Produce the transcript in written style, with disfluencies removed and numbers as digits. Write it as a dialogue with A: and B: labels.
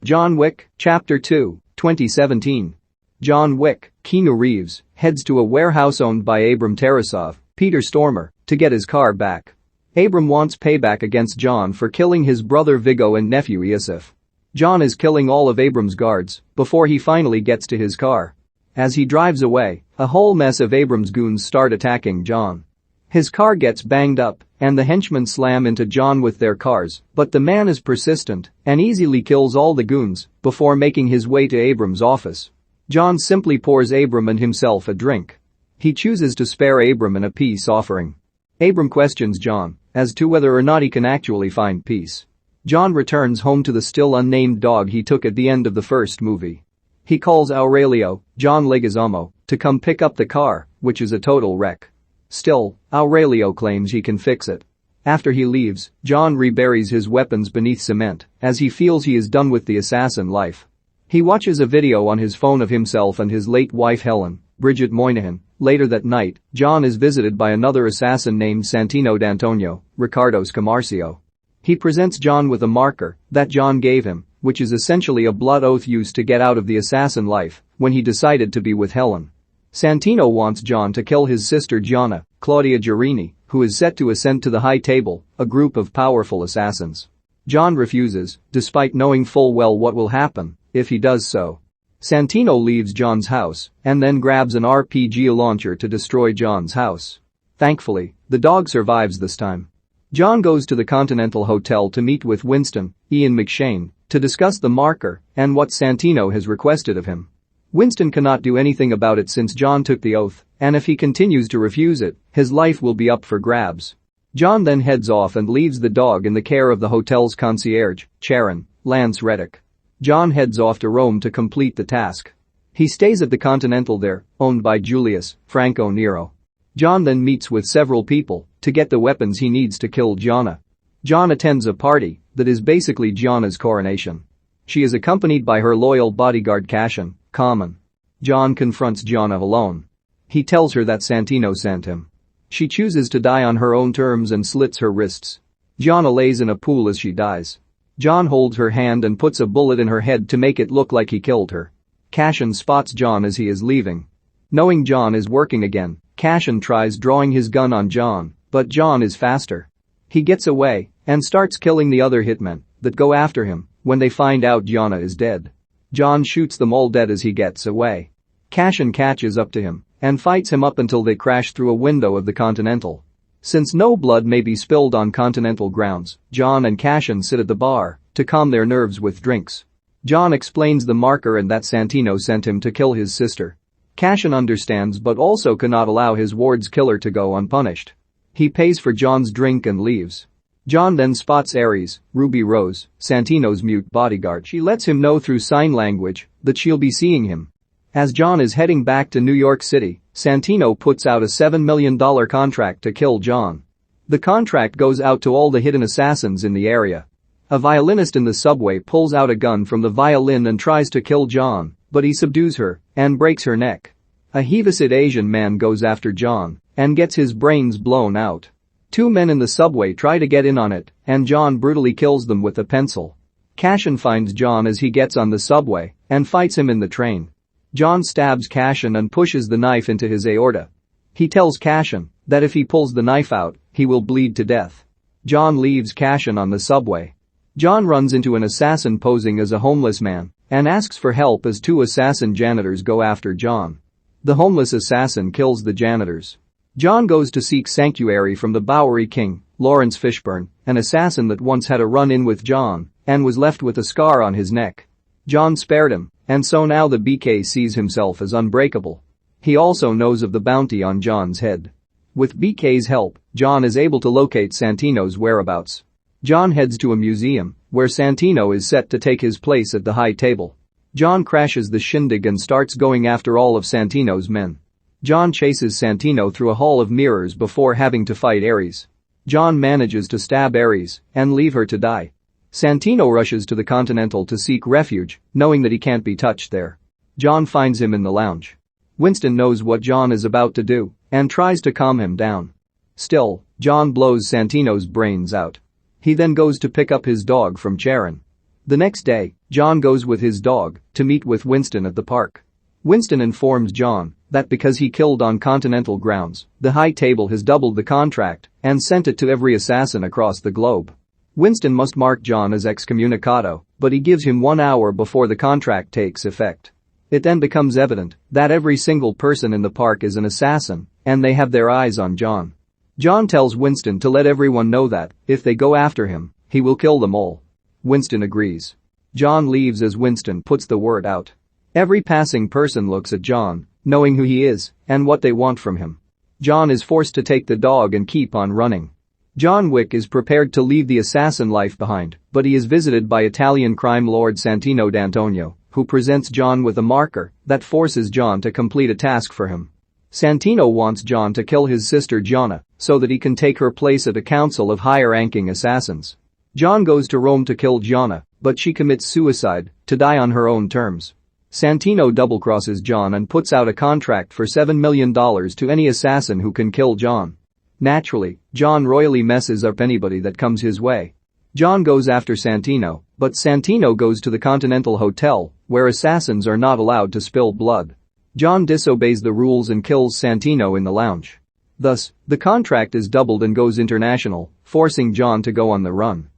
A: John Wick, Chapter 2, 2017. John Wick, Keanu Reeves, heads to a warehouse owned by Abram Tarasov, Peter Stormer, to get his car back. Abram wants payback against John for killing his brother Viggo and nephew Yusuf. John is killing all of Abram's guards before he finally gets to his car. As he drives away, a whole mess of Abram's goons start attacking John. His car gets banged up, and the henchmen slam into John with their cars, but the man is persistent and easily kills all the goons before making his way to Abram's office. John simply pours Abram and himself a drink. He chooses to spare Abram in a peace offering. Abram questions John as to whether or not he can actually find peace. John returns home to the still unnamed dog he took at the end of the first movie. He calls Aurelio, John Leguizamo, to come pick up the car, which is a total wreck. Still, Aurelio claims he can fix it. After he leaves, John reburies his weapons beneath cement as he feels he is done with the assassin life. He watches a video on his phone of himself and his late wife Helen, Bridget Moynihan. Later that night, John is visited by another assassin named Santino D'Antonio, Ricardo Scamarcio. He presents John with a marker that John gave him, which is essentially a blood oath used to get out of the assassin life when he decided to be with Helen. Santino wants John to kill his sister Gianna, Claudia Giurini, who is set to ascend to the High Table, a group of powerful assassins. John refuses, despite knowing full well what will happen if he does so. Santino leaves John's house and then grabs an RPG launcher to destroy John's house. Thankfully, the dog survives this time. John goes to the Continental Hotel to meet with Winston, Ian McShane, to discuss the marker and what Santino has requested of him. Winston cannot do anything about it since John took the oath, and if he continues to refuse it, his life will be up for grabs. John then heads off and leaves the dog in the care of the hotel's concierge, Charon, Lance Reddick. John heads off to Rome to complete the task. He stays at the Continental there, owned by Julius Franco Nero. John then meets with several people to get the weapons he needs to kill Gianna. John attends a party that is basically Gianna's coronation. She is accompanied by her loyal bodyguard Cashin, Common. John confronts Gianna alone. He tells her that Santino sent him. She chooses to die on her own terms and slits her wrists. Gianna lays in a pool as she dies. John holds her hand and puts a bullet in her head to make it look like he killed her. Cashin spots John as he is leaving. Knowing John is working again, Cashin tries drawing his gun on John, but John is faster. He gets away and starts killing the other hitmen that go after him when they find out Gianna is dead. John shoots them all dead as he gets away. Cashin catches up to him and fights him up until they crash through a window of the Continental. Since no blood may be spilled on Continental grounds, John and Cashin sit at the bar to calm their nerves with drinks. John explains the marker and that Santino sent him to kill his sister. Cashin understands but also cannot allow his ward's killer to go unpunished. He pays for John's drink and leaves. John then spots Ares, Ruby Rose, Santino's mute bodyguard. She lets him know through sign language that she'll be seeing him. As John is heading back to New York City, Santino puts out a $7 million contract to kill John. The contract goes out to all the hidden assassins in the area. A violinist in the subway pulls out a gun from the violin and tries to kill John, but he subdues her and breaks her neck. A Hevisid Asian man goes after John and gets his brains blown out. Two men in the subway try to get in on it, and John brutally kills them with a pencil. Cashin finds John as he gets on the subway and fights him in the train. John stabs Cashin and pushes the knife into his aorta. He tells Cashin that if he pulls the knife out, he will bleed to death. John leaves Cashin on the subway. John runs into an assassin posing as a homeless man and asks for help as two assassin janitors go after John. The homeless assassin kills the janitors. John goes to seek sanctuary from the Bowery King, Lawrence Fishburne, an assassin that once had a run-in with John and was left with a scar on his neck. John spared him, and so now the BK sees himself as unbreakable. He also knows of the bounty on John's head. With BK's help, John is able to locate Santino's whereabouts. John heads to a museum where Santino is set to take his place at the High Table. John crashes the shindig and starts going after all of Santino's men. John chases Santino through a hall of mirrors before having to fight Ares. John manages to stab Ares and leave her to die. Santino rushes to the Continental to seek refuge, knowing that he can't be touched there. John finds him in the lounge. Winston knows what John is about to do and tries to calm him down. Still, John blows Santino's brains out. He then goes to pick up his dog from Charon. The next day, John goes with his dog to meet with Winston at the park. Winston informs John that because he killed on Continental grounds, the High Table has doubled the contract and sent it to every assassin across the globe. Winston must mark John as excommunicado, but he gives him 1 hour before the contract takes effect. It then becomes evident that every single person in the park is an assassin, and they have their eyes on John. John tells Winston to let everyone know that, if they go after him, he will kill them all. Winston agrees. John leaves as Winston puts the word out. Every passing person looks at John, knowing who he is and what they want from him. John is forced to take the dog and keep on running. John Wick is prepared to leave the assassin life behind, but he is visited by Italian crime lord Santino D'Antonio, who presents John with a marker that forces John to complete a task for him. Santino wants John to kill his sister Gianna so that he can take her place at a council of higher-ranking assassins. John goes to Rome to kill Gianna, but she commits suicide to die on her own terms. Santino double-crosses John and puts out a contract for $7 million to any assassin who can kill John. Naturally, John royally messes up anybody that comes his way. John goes after Santino, but Santino goes to the Continental Hotel, where assassins are not allowed to spill blood. John disobeys the rules and kills Santino in the lounge. Thus, the contract is doubled and goes international, forcing John to go on the run.